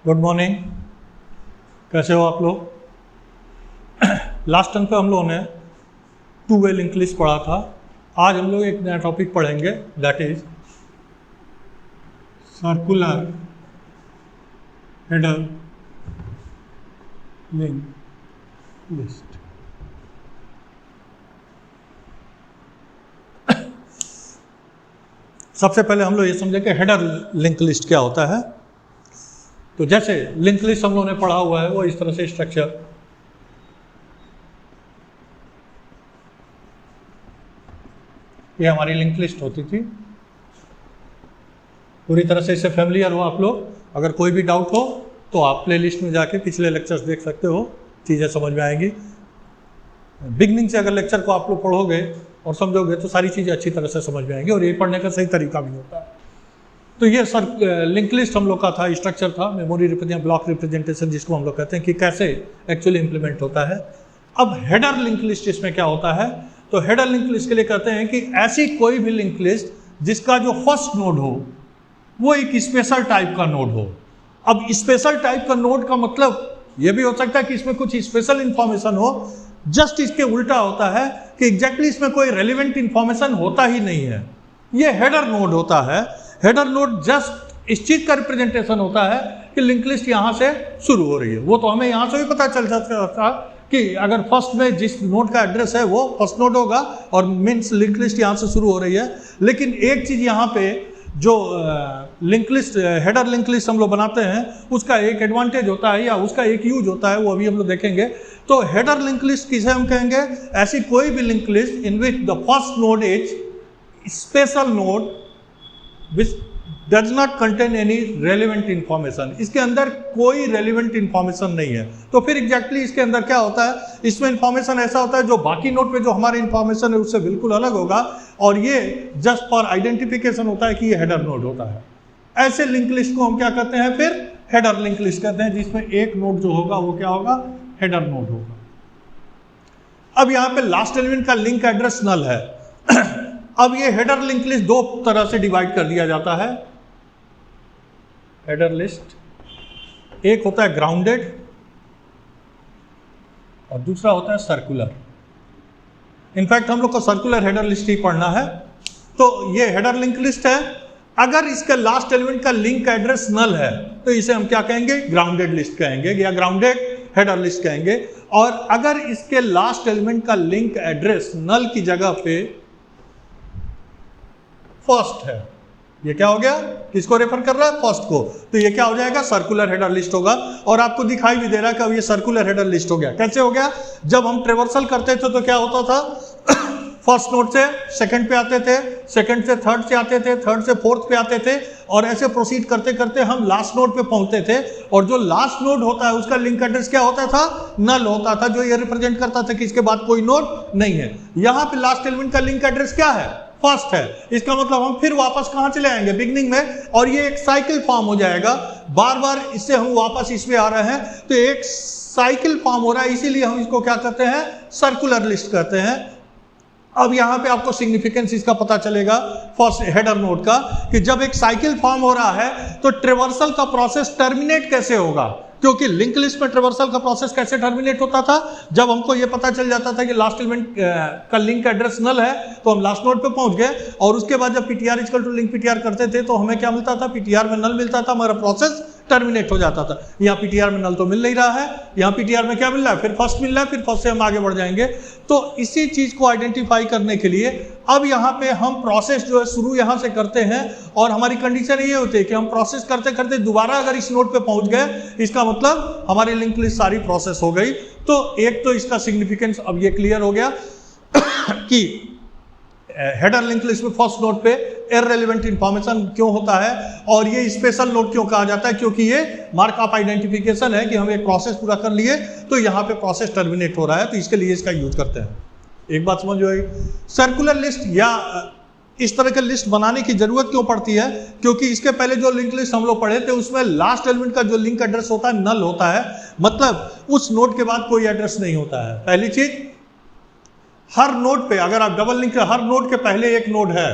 Good morning, कैसे हो आप लोग। लास्ट टाइम पे हम लोगों ने टू वे लिंक लिस्ट पढ़ा था। आज हम लोग एक नया टॉपिक पढ़ेंगे, that is circular header link list. सबसे पहले हम लोग ये समझे कि हेडर लिंक लिस्ट क्या होता है। तो जैसे लिंक लिस्ट हम लोगों ने पढ़ा हुआ है वो इस तरह से स्ट्रक्चर, ये हमारी लिंक लिस्ट होती थी। पूरी तरह से इससे फैमिलियर हो आप लोग। अगर कोई भी डाउट हो तो आप प्ले लिस्ट में जाके पिछले लेक्चर्स देख सकते हो, चीज़ें समझ में आएंगी। बिगनिंग से अगर लेक्चर को आप लोग पढ़ोगे और समझोगे तो सारी चीज़ें अच्छी तरह से समझ में आएंगी, और ये पढ़ने का सही तरीका भी होता है। तो ये लिंक लिस्ट हम लोग का था, स्ट्रक्चर था, मेमोरी रिप्रेजेंट ब्लॉक रिप्रेजेंटेशन जिसको हम लोग कहते हैं कि कैसे एक्चुअली इंप्लीमेंट होता है। अब हेडर लिंक लिस्ट इसमें क्या होता है, तो हेडर लिंक लिस्ट के लिए कहते हैं कि ऐसी कोई भी लिंक लिस्ट जिसका जो फर्स्ट नोड हो वो एक स्पेशल टाइप का नोड हो। अब स्पेशल टाइप का नोड का मतलब ये भी हो सकता है कि इसमें कुछ स्पेशल इंफॉर्मेशन हो, जस्ट इसके उल्टा होता है कि एग्जैक्टली इसमें कोई रेलिवेंट इंफॉर्मेशन होता ही नहीं है। ये हेडर नोड होता है। हेडर नोड जस्ट इस चीज का रिप्रेजेंटेशन होता है कि लिंक लिस्ट यहां से शुरू हो रही है। वो तो हमें यहां से भी पता चल जाता था कि अगर फर्स्ट में जिस नोड का एड्रेस है वो फर्स्ट नोड होगा और मीन्स लिंक लिस्ट यहां से शुरू हो रही है। लेकिन एक चीज यहां पे जो link list header link list हम लोग बनाते हैं उसका एक एडवांटेज होता है या उसका एक यूज होता है, वो अभी हम लोग देखेंगे। तो हेडर लिंक लिस्ट किसे हम कहेंगे, ऐसी कोई भी link list in which the first node is special node which does not contain any relevant information। इसके अंदर कोई relevant information नहीं है। तो फिर exactly इसके अंदर क्या होता है, इसमें information ऐसा होता है जो बाकी नोड पे जो हमारे information है उससे बिल्कुल अलग होगा, और ये just for identification होता है कि ये header नोड होता है। ऐसे लिंक लिस्ट को हम क्या कहते हैं, फिर header लिंक लिस्ट कहते हैं, जिसमें एक नोड जो होगा वो क्या होगा, header नोड होगा। अब यहाँ पे लास्ट एलिमेंट का लिंक एड्रेस नल है। अब ये हेडर लिंक लिस्ट दो तरह से डिवाइड कर दिया जाता है। हेडर लिस्ट एक होता है ग्राउंडेड और दूसरा होता है सर्कुलर। इनफैक्ट हम लोग को सर्कुलर हेडर लिस्ट ही पढ़ना है। तो ये हेडर लिंक लिस्ट है। अगर इसके लास्ट एलिमेंट का लिंक एड्रेस नल है तो इसे हम क्या कहेंगे, ग्राउंडेड लिस्ट कहेंगे या ग्राउंडेड हेडर लिस्ट कहेंगे। और अगर इसके लास्ट एलिमेंट का लिंक एड्रेस नल की जगह पे फर्स्ट है, ये क्या हो गया, किसको रेफर कर रहा है, फर्स्ट को, तो ये क्या हो जाएगा, सर्कुलर हेडर लिस्ट होगा। और आपको दिखाई भी दे रहा है कि अब ये सर्कुलर हेडर लिस्ट हो गया। कैसे हो गया, जब हम ट्रेवर्सल करते थे तो क्या होता था, फर्स्ट नोड से सेकंड पे आते थे, सेकंड से थर्ड से आते थे, थर्ड से फोर्थ पे आते थे, और ऐसे प्रोसीड करते करते हम लास्ट नोड पे पहुंचते थे। और जो लास्ट नोड होता है उसका लिंक एड्रेस क्या होता था, नल होता था, जो ये रिप्रेजेंट करता था कि इसके बाद कोई नोड नहीं है। यहां पे लास्ट एलिमेंट का लिंक एड्रेस क्या है, फर्स्ट है। इसका मतलब हम फिर वापस कहां चले आएंगे, बिगनिंग में, और ये एक साइकिल फॉर्म हो जाएगा। बार बार इससे हम वापस इसमें आ रहे हैं तो एक साइकिल फॉर्म हो रहा है, इसीलिए हम इसको क्या कहते हैं, सर्कुलर लिस्ट कहते हैं। अब यहां पे आपको सिग्निफिकेंस इसका पता चलेगा फर्स्ट हेडर नोड का, कि जब एक साइकिल फॉर्म हो रहा है तो ट्रेवर्सल का प्रोसेस टर्मिनेट कैसे होगा। क्योंकि लिंक लिस्ट में ट्रेवर्सल का प्रोसेस कैसे टर्मिनेट होता था, जब हमको ये पता चल जाता था कि लास्ट एलिमेंट का लिंक एड्रेस नल है तो हम लास्ट नोड पे पहुंच गए, और उसके बाद जब PTR equal to link PTR करते थे तो हमें क्या मिलता था, पीटीआर में नल मिलता था, हमारा प्रोसेस टर्मिनेट हो जाता था। यहाँ पीटीआर में नल तो मिल नहीं रहा है, यहाँ पीटीआर में क्या मिल रहा है, फिर फर्स्ट मिल रहा है, फिर फर्स्ट से हम आगे बढ़ जाएंगे। तो इसी चीज को आइडेंटिफाई करने के लिए अब यहाँ पे हम प्रोसेस जो है शुरू यहाँ से करते हैं, और हमारी कंडीशन ये होती है कि हम प्रोसेस करते करते दोबारा अगर इस नोड पे पहुंच गए, इसका मतलब हमारी लिंक लिस्ट सारी प्रोसेस हो गई। तो एक तो इसका सिग्निफिकेंस अब ये क्लियर हो गया कि हेडर लिंक लिस्ट में फर्स्ट नोड पे इररिलेवेंट इंफॉर्मेशन क्यों होता है, और ये स्पेशल नोड क्यों कहा जाता है, क्योंकि ये मार्क ऑफ आइडेंटिफिकेशन है कि हम एक प्रोसेस पूरा कर लिए तो यहाँ पे प्रोसेस टर्मिनेट हो रहा है, तो इसके लिए इसका यूज करते हैं। एक बात समझ आई, सर्कुलर लिस्ट या इस तरह के लिस्ट बनाने की जरूरत क्यों पड़ती है, क्योंकि इसके पहले जो लिंक लिस्ट हम लोग पढ़े थे उसमें लास्ट एलिमेंट का जो लिंक एड्रेस होता है नल होता है, मतलब उस नोड के बाद कोई एड्रेस नहीं होता है। पहली चीज, हर नोड पे अगर आप डबल लिंक, हर नोड के पहले एक नोड है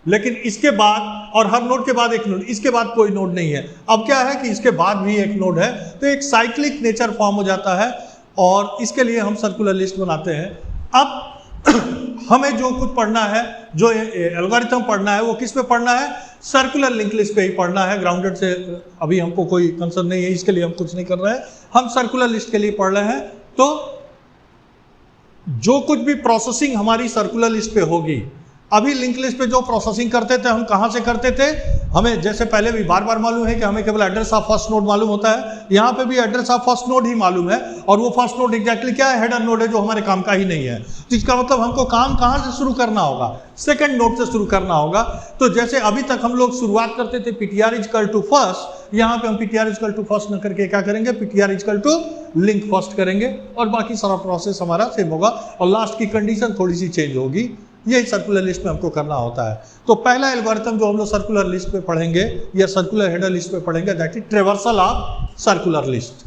लेकिन इसके बाद और हर नोड के बाद एक नोड, इसके बाद कोई नोड नहीं है। अब क्या है कि इसके बाद भी एक नोड है, तो एक साइक्लिक नेचर फॉर्म हो जाता है और इसके लिए हम सर्कुलर लिस्ट बनाते हैं। अब हमें जो कुछ पढ़ना है, जो एल्गोरिथम पढ़ना है, वो किस पे पढ़ना है? सर्कुलर लिंक लिस्ट पे ही पढ़ना है। ग्राउंडेड से अभी हमको कोई कंसर्न नहीं है, इसके लिए हम कुछ नहीं कर रहे हैं, हम सर्कुलर लिस्ट के लिए पढ़ रहे हैं। तो जो कुछ भी प्रोसेसिंग हमारी सर्कुलर लिस्ट पे होगी, अभी लिंक लिस्ट पे जो प्रोसेसिंग करते थे हम कहां से करते थे? हमें जैसे पहले भी बार बार मालूम है कि हमें केवल एड्रेस ऑफ फर्स्ट नोड मालूम होता है, यहाँ पे भी एड्रेस ऑफ फर्स्ट नोड ही मालूम है, और वो फर्स्ट नोड एग्जैक्टली क्या है? हेडर नोड है, जो हमारे काम का ही नहीं है। तो इसका मतलब हमको काम कहां से शुरू करना होगा? सेकंड नोड से शुरू करना होगा। तो जैसे अभी तक हम लोग शुरुआत करते थे ptr इक्वल टू फर्स्ट, यहाँ पे हम ptr इक्वल टू फर्स्ट न करके क्या करेंगे? ptr equal to link first करेंगे और बाकी सारा प्रोसेस हमारा सेम होगा और लास्ट की कंडीशन थोड़ी सी चेंज होगी। यही सर्कुलर लिस्ट में हमको करना होता है। तो पहला एल्गोरिथम जो हम लोग सर्कुलर लिस्ट पे पढ़ेंगे या सर्कुलर हेडर लिस्ट पे पढ़ेंगे, that is traversal of circular list.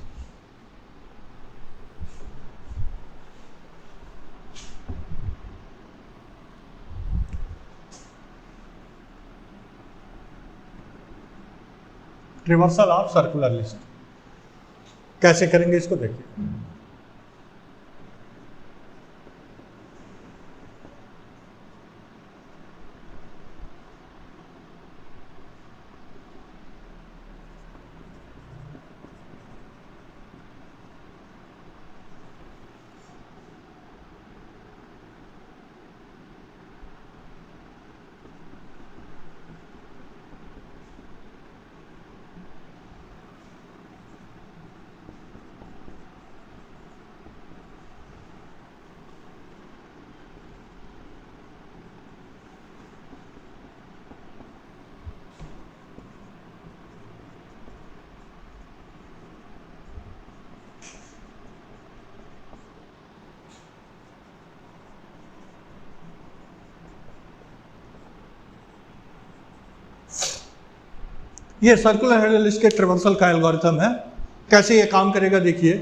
Traversal of circular list कैसे करेंगे इसको देखिए। ये सर्कुलर हेडर लिस्ट के ट्रेवर्सल का एल्गोरिथम है। कैसे ये काम करेगा देखिए।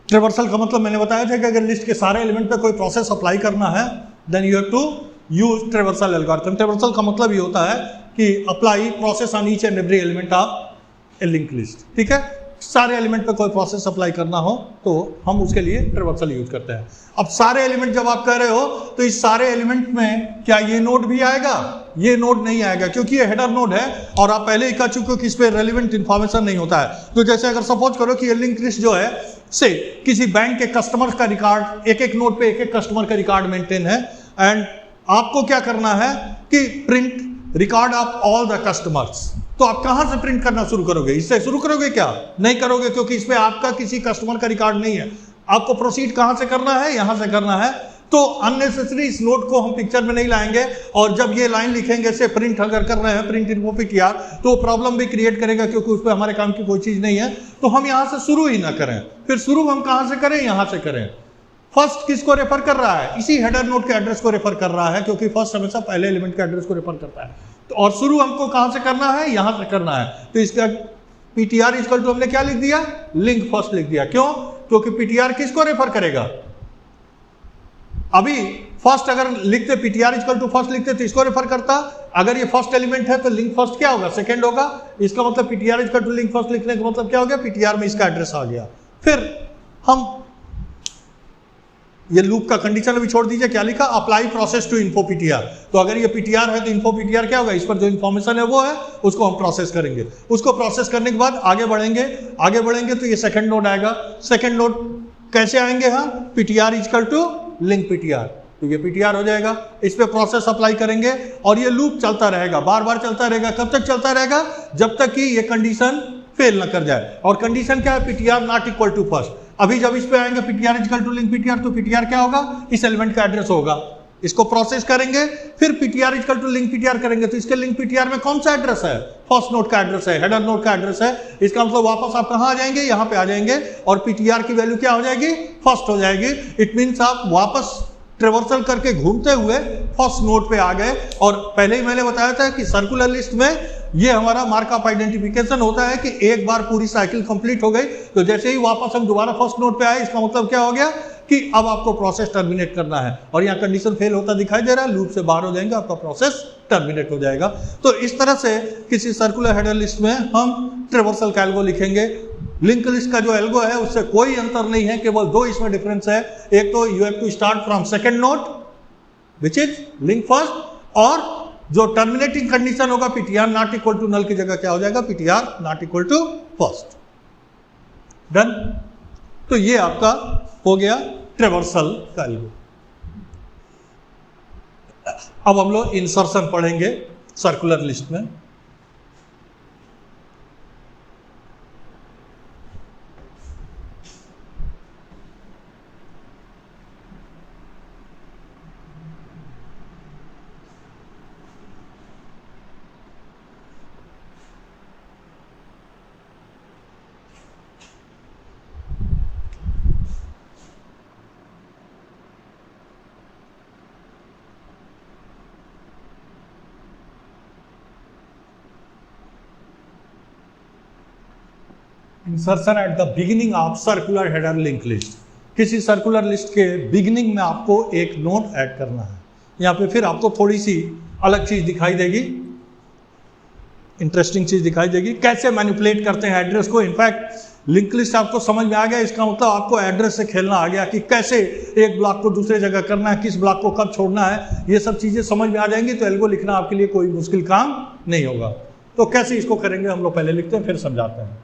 ट्रेवर्सल का मतलब मैंने बताया था कि अगर लिस्ट के सारे एलिमेंट पे कोई प्रोसेस अप्लाई करना है, then you have to use traversal algorithm. Traversal का मतलब ये होता है कि apply process on each and every element of a link list. ठीक है, सारे एलिमेंट पे कोई प्रोसेस अप्लाई करना हो तो हम उसके लिए ट्रेवर्सल यूज करते हैं। अब सारे एलिमेंट जब आप कह रहे हो तो इस सारे एलिमेंट में क्या ये नोड भी आएगा? ये नोड नहीं आएगा क्योंकि ये हेडर नोड है और आप पहले ही कह चुके हो कि इस पे रेलिवेंट इंफॉर्मेशन नहीं होता है। तो जैसे अगर सपोज करो कि ये लिंक लिस्ट जो है से किसी बैंक के कस्टमर का रिकॉर्ड, एक एक नोड पे एक एक कस्टमर का रिकॉर्ड मेंटेन है, एंड आपको क्या करना है कि print record of all the customers. तो आप कहां से प्रिंट करना शुरू करोगे? इससे शुरू करोगे क्या? नहीं करोगे, क्योंकि इसमें आपका किसी कस्टमर का रिकॉर्ड नहीं है। आपको प्रोसीड कहां से करना है? यहां से करना है। तो अननेसेसरी इस नोट को हम पिक्चर में नहीं लाएंगे, और जब ये लाइन लिखेंगे से प्रिंट अगर कर रहे हैं प्रिंट इन्फो ptr, तो प्रॉब्लम भी क्रिएट करेगा क्योंकि उस पर हमारे काम की कोई चीज नहीं है। तो हम यहां से शुरू ही ना करें। फिर शुरू हम कहां से करें? यहां से करें। फर्स्ट किसको रेफर कर रहा है? इसी हेडर नोड के एड्रेस को रेफर कर रहा है, क्योंकि फर्स्ट हमेशा पहले एलिमेंट के एड्रेस को रेफर करता है। तो और शुरू हमको कहां से करना है? यहां से करना है। तो इसका ptr इक्वल टू हमने क्या लिख दिया? लिंक फर्स्ट लिख दिया। क्यों? क्योंकि ptr किसको रेफर करेगा? अभी फर्स्ट अगर लिखते ptr इक्वल टू फर्स्ट लिखते तो इसको रेफर करता। अगर ये फर्स्ट एलिमेंट है तो लिंक फर्स्ट क्या होगा? सेकंड होगा। इसका मतलब ptr equal to link first लिखने का मतलब क्या हो गया? ptr में इसका एड्रेस आ गया। फिर हम ये लूप का कंडीशन अभी छोड़ दीजिए। क्या लिखा? Apply process to info ptr। तो अगर ये ptr है तो इन्फो ptr क्या होगा? इस पर जो इन्फॉर्मेशन है वो है, उसको हम प्रोसेस करेंगे। उसको प्रोसेस करने के बाद आगे बढ़ेंगे। आगे बढ़ेंगे तो ये सेकंड नोड आएगा। सेकंड नोड कैसे आएंगे? हम ptr equal to link ptr, तो ये ptr हो जाएगा। इस पे प्रोसेस अप्लाई करेंगे और ये लूप चलता रहेगा, बार बार चलता रहेगा। कब तक चलता रहेगा? जब तक कि ये कंडीशन फेल ना कर जाए। और कंडीशन क्या है? ptr not equal to first. अभी जब इस पे आएंगे ptr equal to link ptr, तो ptr क्या होगा? इस एलिमेंट का एड्रेस होगा। इसको प्रोसेस करेंगे, फिर ptr equal to link ptr करेंगे, तो इसके लिंक ptr में कौन सा एड्रेस है? फर्स्ट नोड का एड्रेस है, हेडर नोड का एड्रेस है। इसका मतलब वापस आप कहां आ जाएंगे? यहां पे आ जाएंगे और ptr की वैल्यू क्या हो जाएगी? फर्स्ट हो जाएगी। इट मींस आप वापस ट्रेवर्सल करके घूमते हुए फर्स्ट नोड पे आ गए। और पहले ही मैंने बताया था कि सर्कुलर लिस्ट में ये हमारा मार्क ऑफ आइडेंटिफिकेशन होता है कि एक बार पूरी साइकिल कंप्लीट हो गई तो जैसे ही वापस हम दोबारा फर्स्ट नोड पे आए, इसका मतलब क्या हो गया कि अब आपको प्रोसेस टर्मिनेट करना है। और यहाँ कंडीशन फेल होता दिखाई दे रहा है, लूप से बाहर हो जाएंगे, आपका प्रोसेस टर्मिनेट हो जाएगा। तो इस तरह से किसी सर्कुलर हेडर लिस्ट में हम ट्रेवर्सल का एल्गो लिखेंगे। लिंक लिस्ट का जो एल्गो है उससे कोई अंतर नहीं है, केवल दो इसमें डिफरेंस है। एक तो you have to start from second node which is link first, और जो टर्मिनेटिंग कंडीशन होगा PTR not equal to null की जगह क्या हो जाएगा, PTR not equal to first. Done. तो ये आपका हो गया ट्रेवर्सल का एल्गो। अब हम लोग इंसर्शन पढ़ेंगे सर्कुलर लिस्ट में। Insertion at the beginning of circular header link list. किसी सर्कुलर लिस्ट के बिगिनिंग में आपको एक नोड ऐड करना है। यहाँ पे फिर आपको थोड़ी सी अलग चीज दिखाई देगी, इंटरेस्टिंग चीज दिखाई देगी, कैसे मैनिपुलेट करते हैं एड्रेस को। इनफैक्ट लिंक लिस्ट आपको समझ में आ गया, इसका मतलब आपको एड्रेस से खेलना आ गया कि कैसे एक ब्लॉक को दूसरे जगह करना है, किस ब्लॉक को कब छोड़ना है, ये सब चीजें समझ में आ जाएंगी। तो एल्गो लिखना आपके लिए कोई मुश्किल काम नहीं होगा। तो कैसे इसको करेंगे हम लोग पहले लिखते हैं फिर समझाते हैं।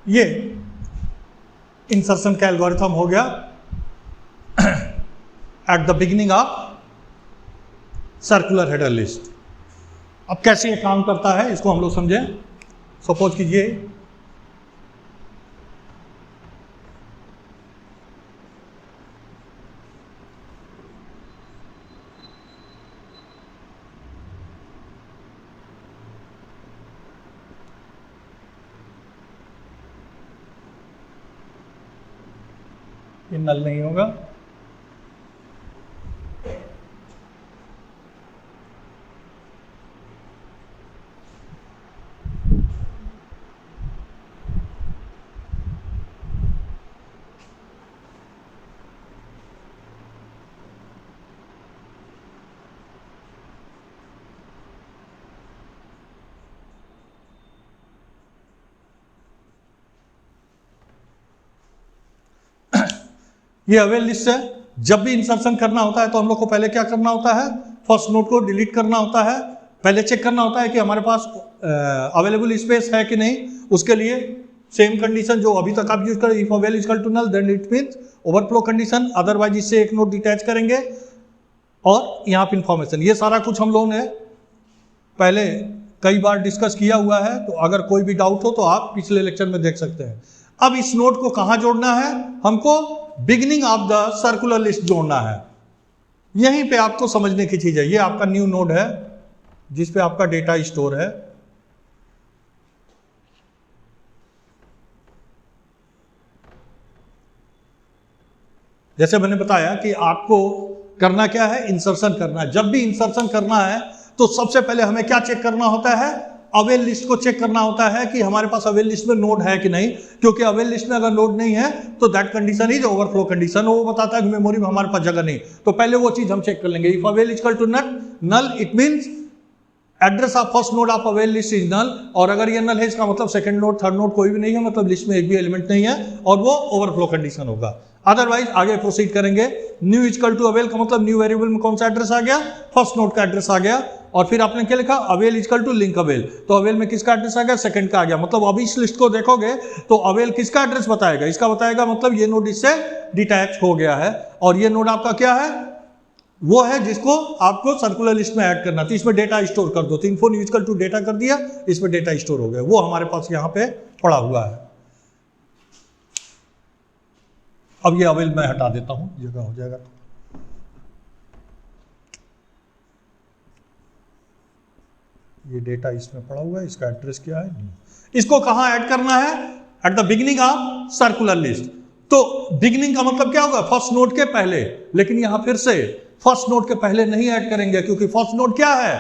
ये इंसर्शन का एल्गोरिथम हो गया at the beginning of circular header list. अब कैसे ये काम करता है इसको हम लोग समझें। सपोज कीजिए ये नल नहीं होगा, ये अवेल लिस्ट है। जब भी इंसर्शन करना होता है तो हम लोग को पहले क्या करना होता है, फर्स्ट नोड को डिलीट करना होता है। पहले चेक करना होता है कि हमारे पास अवेलेबल स्पेस है कि नहीं। उसके लिए सेम कंडीशन जो अभी तक आप यूज करें, if avail equal to null then it means overflow condition, otherwise इससे एक नोड डिटैच करेंगे। और यहाँ पे इंफॉर्मेशन, ये सारा कुछ हम लोगों ने पहले कई बार डिस्कस किया हुआ है। तो अगर कोई भी डाउट हो तो आप पिछले लेक्चर में देख सकते हैं। अब इस नोड को कहाँ जोड़ना है, हमको beginning of the circular list जोड़ना है। यहीं पे आपको समझने की चीज है, ये आपका न्यू नोड है जिस पे आपका डेटा स्टोर है। जैसे मैंने बताया कि आपको करना क्या है, इंसर्शन करना है। जब भी इंसर्शन करना है तो सबसे पहले हमें क्या चेक करना होता है, अवेल लिस्ट को चेक करना होता है कि हमारे पास अवेल लिस्ट में नोड है कि नहीं, क्योंकि अवेल लिस्ट में अगर नोड नहीं है तो that condition is overflow condition. वो बताता है कि मेमोरी में हमारे पास जगह नहीं, तो पहले वो चीज हम चेक कर लेंगे। If avail equal to null it means address of first node of avail list is null, और अगर ये नल है इसका मतलब सेकंड नोड थर्ड नोड कोई भी नहीं है, मतलब लिस्ट में एक भी एलिमेंट नहीं है, और वो ओवरफ्लो कंडीशन होगा। अदरवाइज आगे प्रोसीड करेंगे। न्यू इक्वल टू अवेल का मतलब न्यू वेरिएबल में कौन सा एड्रेस आ गया, फर्स्ट नोड का एड्रेस आ गया, और फिर आपने क्या लिखा, avail equal to link avail, तो अवेल में किसका एड्रेस आ गया, सेकंड का आ गया। मतलब अभी इस लिस्ट को देखोगे तो अवेल किसका एड्रेस बताएगा, इसका बताएगा, मतलब ये नोड इससे डिटैच हो गया है, और ये नोड आपका क्या है, वो है जिसको आपको सर्कुलर लिस्ट में ऐड करना। तो इसमें डेटा स्टोर कर दो, तो info new equal to data कर दिया, इसमें डेटा स्टोर हो गया, वो हमारे पास यहाँ पे पड़ा हुआ है। अब ये अवेल मैं हटा देता हूं, जगह हो जाएगा तो। ये डेटा इसमें पड़ा हुआ है, इसका एड्रेस क्या है, इसको कहां ऐड करना है, at the beginning of circular list. तो बिगिनिंग का मतलब क्या होगा, फर्स्ट नोड के पहले, लेकिन यहां फिर से फर्स्ट नोड के पहले नहीं ऐड करेंगे, क्योंकि फर्स्ट नोड क्या है,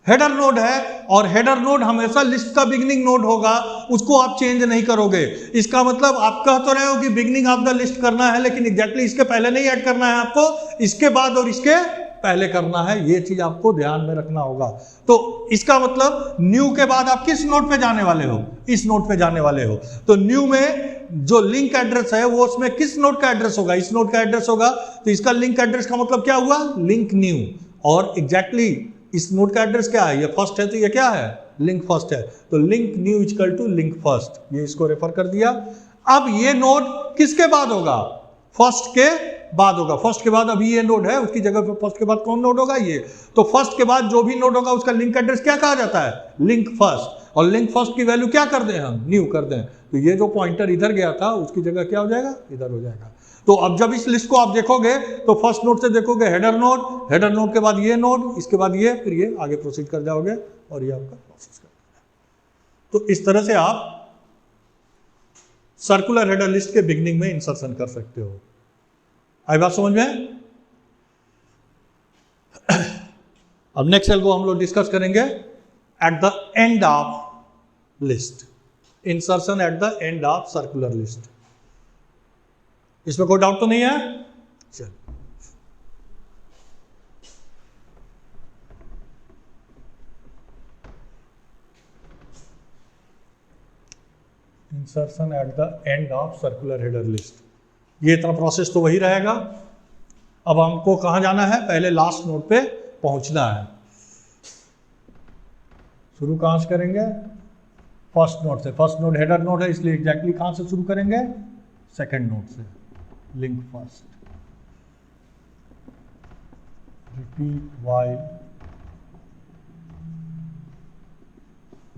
हेडर नोड है, और हेडर नोड हमेशा लिस्ट का बिगिनिंग नोड होगा, उसको आप चेंज नहीं करोगे। इसका मतलब आप कह तो रहे हो कि बिगिनिंग ऑफ द लिस्ट करना है, लेकिन एग्जैक्टली इसके पहले नहीं ऐड करना है आपको, इसके बाद और इसके पहले करना है, ये चीज आपको ध्यान में रखना होगा। तो इसका मतलब न्यू के बाद आप किस नोड पे जाने वाले हो, इस नोड पे जाने वाले हो, तो न्यू में जो लिंक एड्रेस है वो उसमें किस नोड का एड्रेस होगा, इस नोड का एड्रेस होगा, तो इसका लिंक एड्रेस का मतलब क्या हुआ, लिंक न्यू, और एग्जैक्टली इस नोड का एड्रेस क्या है, ये फर्स्ट है, तो ये क्या है, लिंक फर्स्ट है, तो link new equal to link first, ये इसको रेफर कर दिया। अब ये नोड किसके बाद होगा, फर्स्ट के बाद होगा, फर्स्ट के बाद अभी ये नोड है, उसकी जगह पे फर्स्ट के बाद कौन नोड होगा, ये, तो फर्स्ट के बाद जो भी नोड होगा उसका लिंक एड्रेस क्या कहा जाता है, लिंक फर्स्ट, और लिंक फर्स्ट की वैल्यू क्या कर दें हम, न्यू कर दें, तो ये जो पॉइंटर इधर गया था उसकी जगह क्या हो जाएगा, इधर हो जाएगा। तो अब जब इस लिस्ट को आप देखोगे तो फर्स्ट नोड से देखोगे हेडर नोड, हेडर नोड के बाद ये नोड, इसके बाद ये, फिर ये आगे प्रोसीड कर जाओगे, और ये आपका प्रोसेस कर। तो इस तरह से आप सर्कुलर हेडर लिस्ट के बिगिनिंग में इंसर्शन कर सकते हो। आई बात समझ में? अब नेक्स्ट सेल को हम लोग डिस्कस करेंगे at the end of list, insertion at the end of circular list. इसमें कोई डाउट तो नहीं है? चल, insertion at the end of circular header list, ये इतना प्रोसेस तो वही रहेगा। अब हमको कहां जाना है, पहले लास्ट नोड पे पहुंचना है। शुरू कहां से करेंगे, फर्स्ट नोड से, फर्स्ट नोड हेडर नोड है, इसलिए एग्जैक्टली कहां से शुरू करेंगे, सेकंड नोड से, link first, repeat while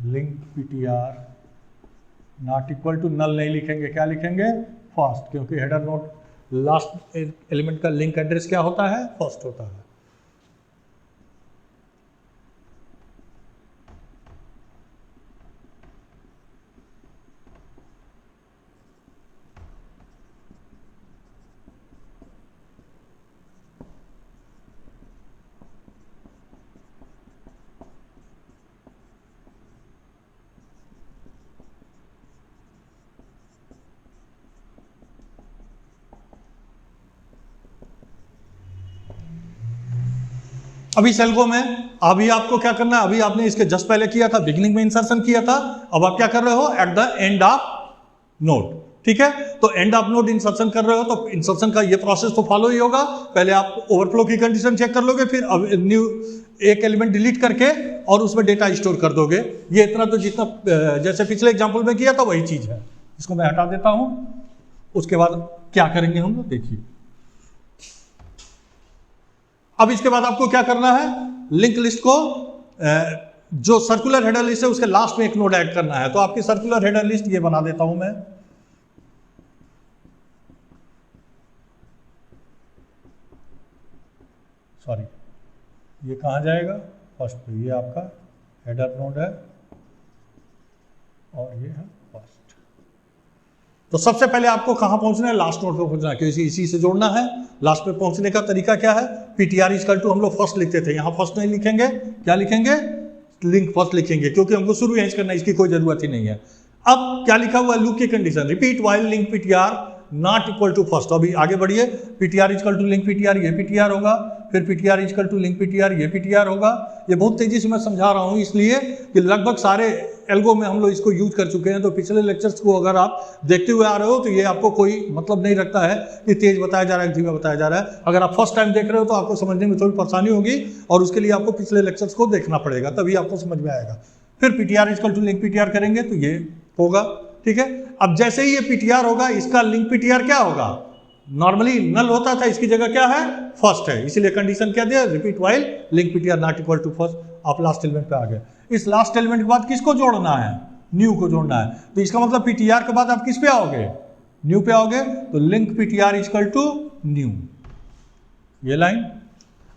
link ptr not equal to null नहीं लिखेंगे, क्या लिखेंगे, फर्स्ट, क्योंकि हेडर नोड लास्ट एलिमेंट का लिंक एड्रेस क्या होता है, फर्स्ट होता है। अभी सेल्गो में अभी आपको क्या करना है, अभी आपने इसके जस्ट पहले किया था, बिगिनिंग में इंसर्शन किया था, अब आप क्या कर रहे हो, at the end of node, ठीक है। तो एंड ऑफ नोड इंसर्शन कर रहे हो, तो इंसर्शन का ये प्रोसेस तो फॉलो ही होगा। पहले आप ओवरफ्लो की कंडीशन चेक कर लोगे, फिर न्यू एक एलिमेंट डिलीट करके और उसमें डेटा स्टोर कर दोगे। ये इतना तो जितना जैसे पिछले एग्जाम्पल में किया था वही चीज है। इसको मैं हटा देता हूं, उसके बाद क्या करेंगे हम लोग देखिए। अब इसके बाद आपको क्या करना है, लिंक लिस्ट को जो सर्कुलर हेडर लिस्ट है उसके लास्ट में एक नोड ऐड करना है। तो आपकी सर्कुलर हेडर लिस्ट ये बना देता हूं मैं, सॉरी, ये कहाँ जाएगा, फर्स्ट पे। ये आपका हेडर नोड है और ये है फर्स्ट। तो सबसे पहले आपको कहाँ पहुंचना है, लास्ट नोड पे पहुंचना है, क्योंकि इसी से जोड़ना है। लास्ट पे पहुंचने का तरीका क्या है, पीटीआर इक्वल टू हम लोग फर्स्ट लिखते थे, यहाँ फर्स्ट नहीं लिखेंगे, क्या लिखेंगे, लिंक फर्स्ट लिखेंगे, क्योंकि हमको शुरू यहीं से करना है, इसकी कोई जरूरत ही नहीं है। अब क्या लिखा हुआ है, लूप की condition, repeat while link PTR not equal to first. अभी आगे बढ़िए, PTR equal to link PTR, ये पीटीआर होगा, फिर PTR equal to link PTR, ये पीटीआर होगा। ये बहुत तेजी से मैं समझा रहा हूँ इसलिए कि लगभग सारे एल्गो में हम लोग इसको यूज कर चुके हैं। तो पिछले लेक्चर्स को अगर आप देखते हुए आ रहे हो तो ये आपको कोई मतलब नहीं रखता है कि तेज बताया जा रहा है, धीमा बताया जा रहा है। अगर आप फर्स्ट टाइम देख रहे हो तो आपको समझने में थोड़ी परेशानी होगी और उसके लिए आपको पिछले लेक्चर्स को देखना पड़ेगा, तभी आपको समझ में आएगा। फिर PTR equal to link PTR करेंगे तो ये होगा, ठीक है। अब जैसे ही ये पीटीआर होगा, इसका लिंक पीटीआर क्या होगा, नॉर्मली नल होता था, इसकी जगह क्या है, फर्स्ट है, इसीलिए कंडीशन क्या दिया, repeat while link PTR not equal to first. आप लास्ट एलिमेंट पे आ गए। इस लास्ट एलिमेंट के बाद किसको जोड़ना है, न्यू को जोड़ना है। तो इसका मतलब पीटीआर के बाद आप किस पे आओगे, न्यू पे आओगे। तो link PTR equal to new, ये लाइन।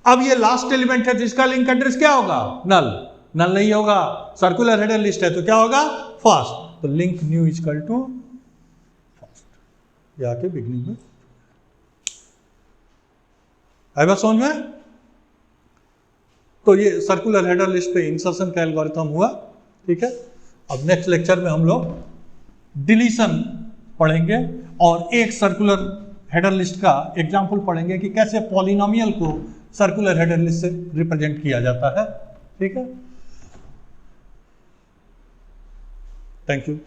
अब ये लास्ट एलिमेंट है जिसका लिंक एड्रेस क्या होगा, नल। नल नहीं होगा, सर्कुलर हेडर लिस्ट है, तो क्या होगा, फर्स्ट। तो link new equal to first, ये आके बिगनिंग में आई बात समझ में। तो ये सर्कुलर हेडर लिस्ट पे इंसर्शन का एल्गोरिथम हुआ, ठीक है। अब नेक्स्ट लेक्चर में हम लोग डिलीशन पढ़ेंगे और एक सर्कुलर हेडर लिस्ट का एग्जांपल पढ़ेंगे कि कैसे पॉलिनोमियल को सर्कुलर हेडर लिस्ट से रिप्रेजेंट किया जाता है, ठीक है। Thank you.